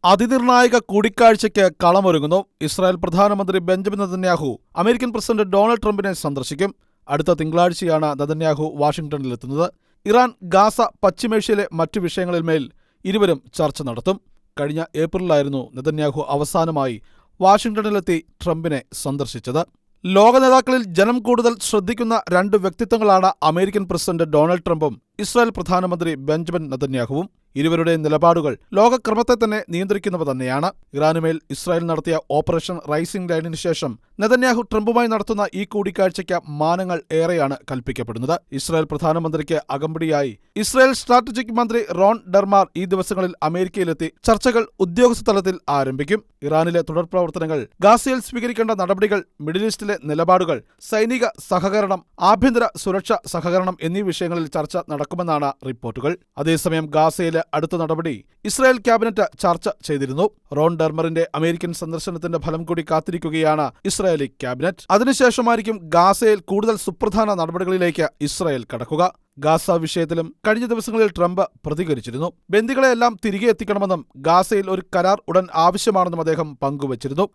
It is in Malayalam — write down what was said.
അതിനിർണായക കൂടിക്കാഴ്ചയ്ക്ക് കളമൊരുങ്ങുന്നു. ഇസ്രായേൽ പ്രധാനമന്ത്രി Benjamin Netanyahu American president Donald ട്രംപിനെ സന്ദർശിക്കും. അടുത്ത തിങ്കളാഴ്ചയാണ് നെതന്യാഹു വാഷിംഗ്ടണിലെത്തുന്നത്. ഇറാൻ, ഗാസ, പശ്ചിമേഷ്യയിലെ മറ്റു വിഷയങ്ങളിന്മേൽ ഇരുവരും ചർച്ച നടത്തും. കഴിഞ്ഞ ഏപ്രിലിലായിരുന്നു നെതന്യാഹു അവസാനമായി വാഷിംഗ്ടണിലെത്തി ട്രംപിനെ സന്ദർശിച്ചത്. ലോക നേതാക്കളിൽ ജനം കൂടുതൽ ശ്രദ്ധിക്കുന്ന രണ്ട് വ്യക്തിത്വങ്ങളാണ് അമേരിക്കൻ പ്രസിഡന്റ് ഡൊണാൾഡ് ട്രംപും ഇസ്രായേൽ പ്രധാനമന്ത്രി ബെഞ്ചമിൻ നെതന്യാഹുവും. ഇരുവരുടെയും നിലപാടുകൾ ലോകക്രമത്തെ തന്നെ നിയന്ത്രിക്കുന്നവ തന്നെയാണ്. ഇറാനുമേൽ ഇസ്രായേൽ നടത്തിയ ഓപ്പറേഷൻ റൈസിംഗ് ലൈനിന് ശേഷം നെതന്യാഹു ട്രംപുമായി നടത്തുന്ന ഈ കൂടിക്കാഴ്ചയ്ക്ക് മാനങ്ങൾ ഏറെയാണ് കൽപ്പിക്കപ്പെടുന്നത്. ഇസ്രായേൽ പ്രധാനമന്ത്രിക്ക് അകമ്പടിയായി ഇസ്രായേൽ സ്ട്രാറ്റജിക് മന്ത്രി റോൺ ഡെർമാർ ഈ ദിവസങ്ങളിൽ അമേരിക്കയിലെത്തി ചർച്ചകൾ ഉദ്യോഗസ്ഥ തലത്തിൽ ആരംഭിക്കും. ഇറാനിലെ തുടർ പ്രവർത്തനങ്ങൾ, ഗാസയിൽ സ്വീകരിക്കേണ്ട നടപടികൾ, മിഡിൽ ഈസ്റ്റിലെ നിലപാടുകൾ, സൈനിക സഹകരണം, ആഭ്യന്തര സുരക്ഷാ സഹകരണം എന്നീ വിഷയങ്ങളിൽ ചർച്ച നടക്കുമെന്നാണ് റിപ്പോർട്ടുകൾ. അതേസമയം ഗാസയിലെ അടുത്ത നടപടി ഇസ്രായേൽ ക്യാബിനറ്റ് ചർച്ച ചെയ്തിരുന്നു. റോൺ ഡെർമറിന്റെ അമേരിക്കൻ സന്ദർശനത്തിന്റെ ഫലം കൂടി കാത്തിരിക്കുകയാണ് ഇസ്രായേലി ക്യാബിനറ്റ്. അതിനുശേഷമായിരിക്കും ഗാസയിൽ കൂടുതൽ സുപ്രധാന നടപടികളിലേക്ക് ഇസ്രായേൽ കടക്കുക. ഗാസ വിഷയത്തിലും കഴിഞ്ഞ ദിവസങ്ങളിൽ ട്രംപ് പ്രതികരിച്ചിരുന്നു. ബന്ദികളെയെല്ലാം തിരികെ എത്തിക്കണമെന്നും ഗാസയിൽ ഒരു കരാർ ഉടൻ ആവശ്യമാണെന്നും അദ്ദേഹം പങ്കുവച്ചിരുന്നു.